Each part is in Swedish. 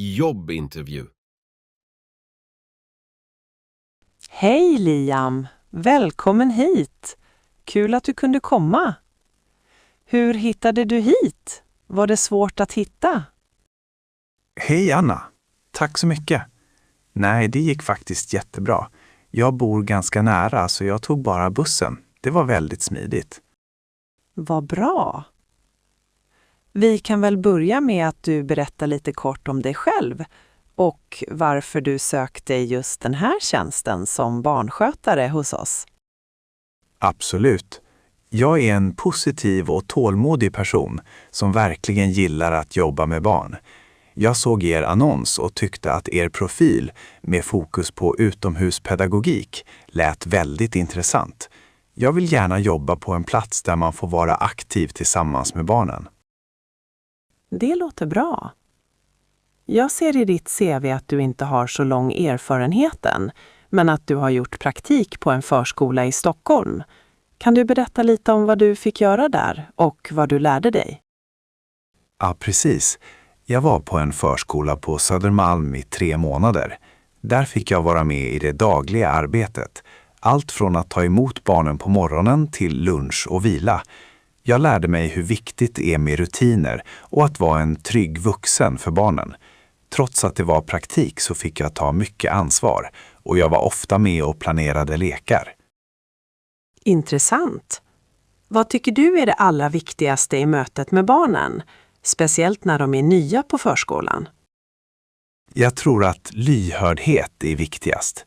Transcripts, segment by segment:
Jobbintervju. Hej Liam, välkommen hit. Kul att du kunde komma. Hur hittade du hit? Var det svårt att hitta? Hej Anna, tack så mycket. Nej, det gick faktiskt jättebra. Jag bor ganska nära så jag tog bara bussen. Det var väldigt smidigt. Vad bra. Vi kan väl börja med att du berättar lite kort om dig själv och varför du sökte just den här tjänsten som barnskötare hos oss. Absolut. Jag är en positiv och tålmodig person som verkligen gillar att jobba med barn. Jag såg er annons och tyckte att er profil med fokus på utomhuspedagogik lät väldigt intressant. Jag vill gärna jobba på en plats där man får vara aktiv tillsammans med barnen. Det låter bra. Jag ser i ditt CV att du inte har så lång erfarenhet än, men att du har gjort praktik på en förskola i Stockholm. Kan du berätta lite om vad du fick göra där och vad du lärde dig? Ja, precis. Jag var på en förskola på Södermalm i 3 månader. Där fick jag vara med i det dagliga arbetet. Allt från att ta emot barnen på morgonen till lunch och vila. Jag lärde mig hur viktigt det är med rutiner och att vara en trygg vuxen för barnen. Trots att det var praktik så fick jag ta mycket ansvar och jag var ofta med och planerade lekar. Intressant. Vad tycker du är det allra viktigaste i mötet med barnen? Speciellt när de är nya på förskolan. Jag tror att lyhördhet är viktigast.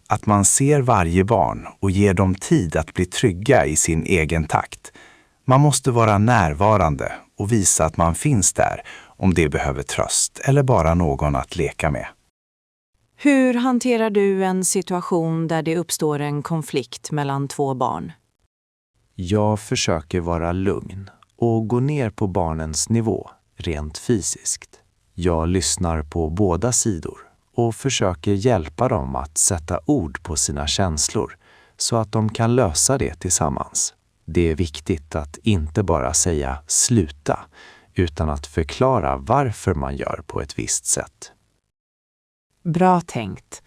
Att man ser varje barn och ger dem tid att bli trygga i sin egen takt. Man måste vara närvarande och visa att man finns där om det behöver tröst eller bara någon att leka med. Hur hanterar du en situation där det uppstår en konflikt mellan 2 barn? Jag försöker vara lugn och gå ner på barnens nivå, rent fysiskt. Jag lyssnar på båda sidor och försöker hjälpa dem att sätta ord på sina känslor så att de kan lösa det tillsammans. Det är viktigt att inte bara säga sluta, utan att förklara varför man gör på ett visst sätt. Bra tänkt.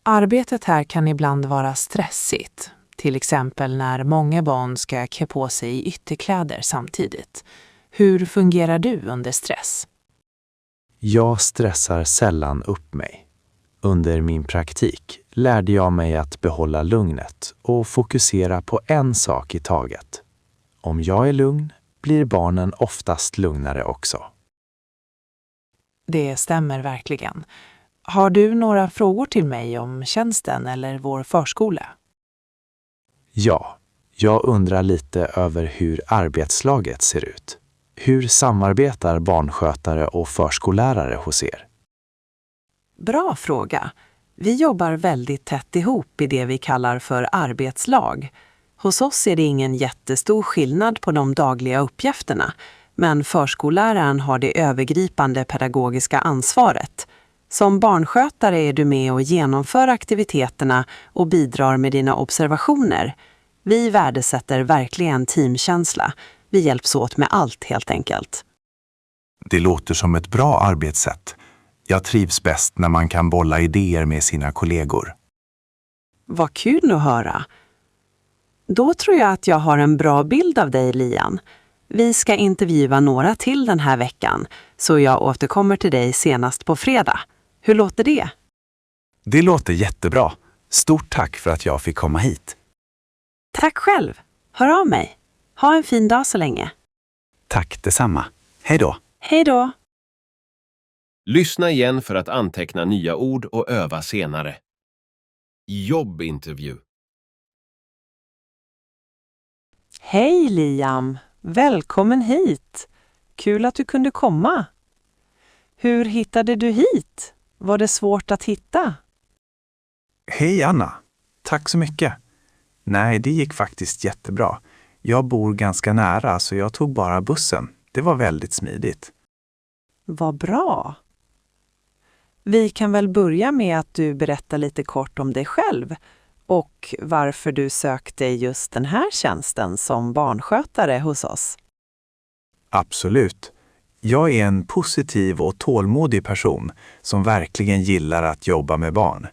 Arbetet här kan ibland vara stressigt. Till exempel när många barn ska klä på sig i ytterkläder samtidigt. Hur fungerar du under stress? Jag stressar sällan upp mig. Under min praktik lärde jag mig att behålla lugnet och fokusera på en sak i taget. Om jag är lugn blir barnen oftast lugnare också. Det stämmer verkligen. Har du några frågor till mig om tjänsten eller vår förskola? Ja, jag undrar lite över hur arbetslaget ser ut. Hur samarbetar barnskötare och förskollärare hos er? Bra fråga. Vi jobbar väldigt tätt ihop i det vi kallar för arbetslag. Hos oss är det ingen jättestor skillnad på de dagliga uppgifterna, men förskolläraren har det övergripande pedagogiska ansvaret. Som barnskötare är du med och genomför aktiviteterna och bidrar med dina observationer. Vi värdesätter verkligen teamkänsla. Vi hjälps åt med allt helt enkelt. Det låter som ett bra arbetssätt. Jag trivs bäst när man kan bolla idéer med sina kollegor. Vad kul att höra. Då tror jag att jag har en bra bild av dig, Liam. Vi ska intervjua några till den här veckan, så jag återkommer till dig senast på fredag. Hur låter det? Det låter jättebra. Stort tack för att jag fick komma hit. Tack själv. Hör av mig. Ha en fin dag så länge. Tack detsamma. Hej då. Hej då. Lyssna igen för att anteckna nya ord och öva senare. Jobbintervju. Hej Liam. Välkommen hit. Kul att du kunde komma. Hur hittade du hit? Var det svårt att hitta? Hej Anna. Tack så mycket. Nej, det gick faktiskt jättebra. Jag bor ganska nära så jag tog bara bussen. Det var väldigt smidigt. Vad bra. Vi kan väl börja med att du berättar lite kort om dig själv och varför du sökte just den här tjänsten som barnskötare hos oss. Absolut. Jag är en positiv och tålmodig person som verkligen gillar att jobba med barn.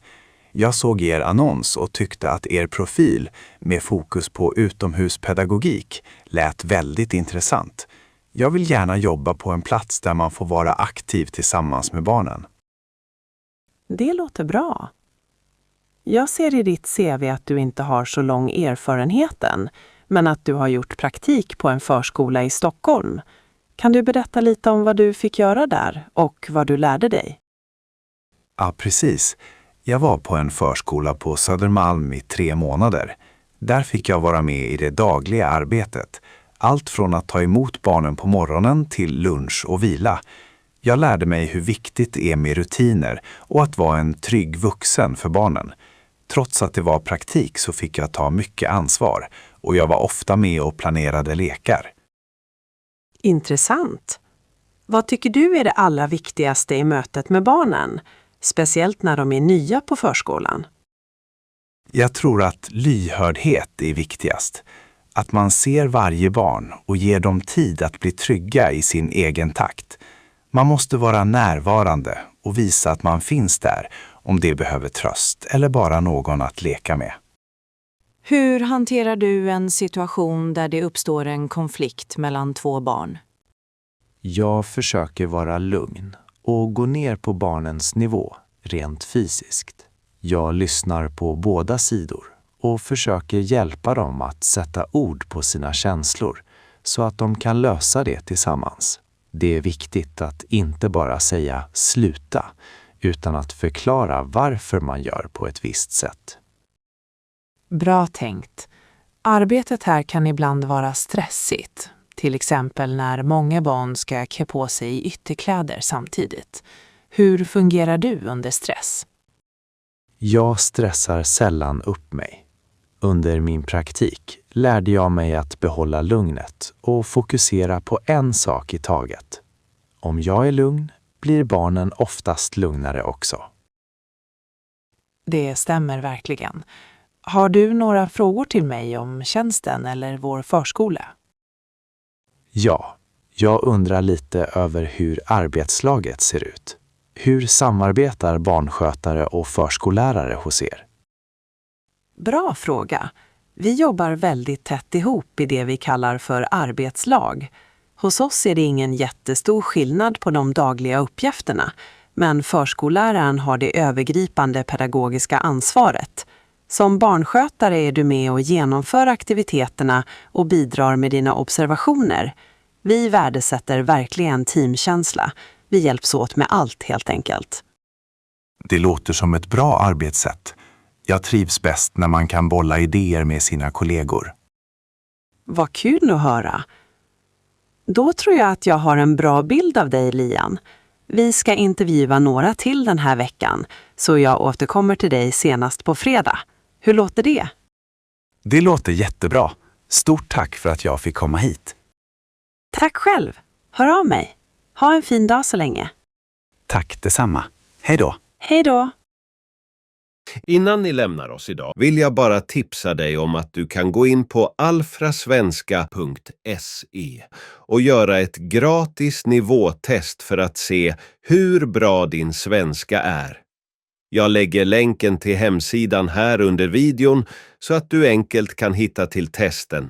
Jag såg er annons och tyckte att er profil med fokus på utomhuspedagogik lät väldigt intressant. Jag vill gärna jobba på en plats där man får vara aktiv tillsammans med barnen. Det låter bra. Jag ser i ditt CV att du inte har så lång erfarenhet än, men att du har gjort praktik på en förskola i Stockholm. Kan du berätta lite om vad du fick göra där och vad du lärde dig? Ja, precis. Jag var på en förskola på Södermalm i 3 månader. Där fick jag vara med i det dagliga arbetet. Allt från att ta emot barnen på morgonen till lunch och vila. Jag lärde mig hur viktigt det är med rutiner och att vara en trygg vuxen för barnen. Trots att det var praktik så fick jag ta mycket ansvar och jag var ofta med och planerade lekar. Intressant. Vad tycker du är det allra viktigaste i mötet med barnen? Speciellt när de är nya på förskolan. Jag tror att lyhördhet är viktigast. Att man ser varje barn och ger dem tid att bli trygga i sin egen takt. Man måste vara närvarande och visa att man finns där om det behöver tröst eller bara någon att leka med. Hur hanterar du en situation där det uppstår en konflikt mellan 2 barn? Jag försöker vara lugn och gå ner på barnens nivå, rent fysiskt. Jag lyssnar på båda sidor och försöker hjälpa dem att sätta ord på sina känslor så att de kan lösa det tillsammans. Det är viktigt att inte bara säga sluta, utan att förklara varför man gör på ett visst sätt. Bra tänkt. Arbetet här kan ibland vara stressigt. Till exempel när många barn ska klä på sig ytterkläder samtidigt. Hur fungerar du under stress? Jag stressar sällan upp mig. Under min praktik lärde jag mig att behålla lugnet och fokusera på en sak i taget. Om jag är lugn blir barnen oftast lugnare också. Det stämmer verkligen. Har du några frågor till mig om tjänsten eller vår förskola? Ja, jag undrar lite över hur arbetslaget ser ut. Hur samarbetar barnskötare och förskollärare hos er? Bra fråga. Vi jobbar väldigt tätt ihop i det vi kallar för arbetslag. Hos oss är det ingen jättestor skillnad på de dagliga uppgifterna, men förskolläraren har det övergripande pedagogiska ansvaret. Som barnskötare är du med och genomför aktiviteterna och bidrar med dina observationer. Vi värdesätter verkligen teamkänsla. Vi hjälps åt med allt helt enkelt. Det låter som ett bra arbetssätt. Jag trivs bäst när man kan bolla idéer med sina kollegor. Vad kul att höra. Då tror jag att jag har en bra bild av dig, Lian. Vi ska intervjua några till den här veckan, så jag återkommer till dig senast på fredag. Hur låter det? Det låter jättebra. Stort tack för att jag fick komma hit. Tack själv. Hör av mig. Ha en fin dag så länge. Tack detsamma. Hej då. Hej då. Innan ni lämnar oss idag vill jag bara tipsa dig om att du kan gå in på alfrasvenska.se och göra ett gratis nivåtest för att se hur bra din svenska är. Jag lägger länken till hemsidan här under videon så att du enkelt kan hitta till testen.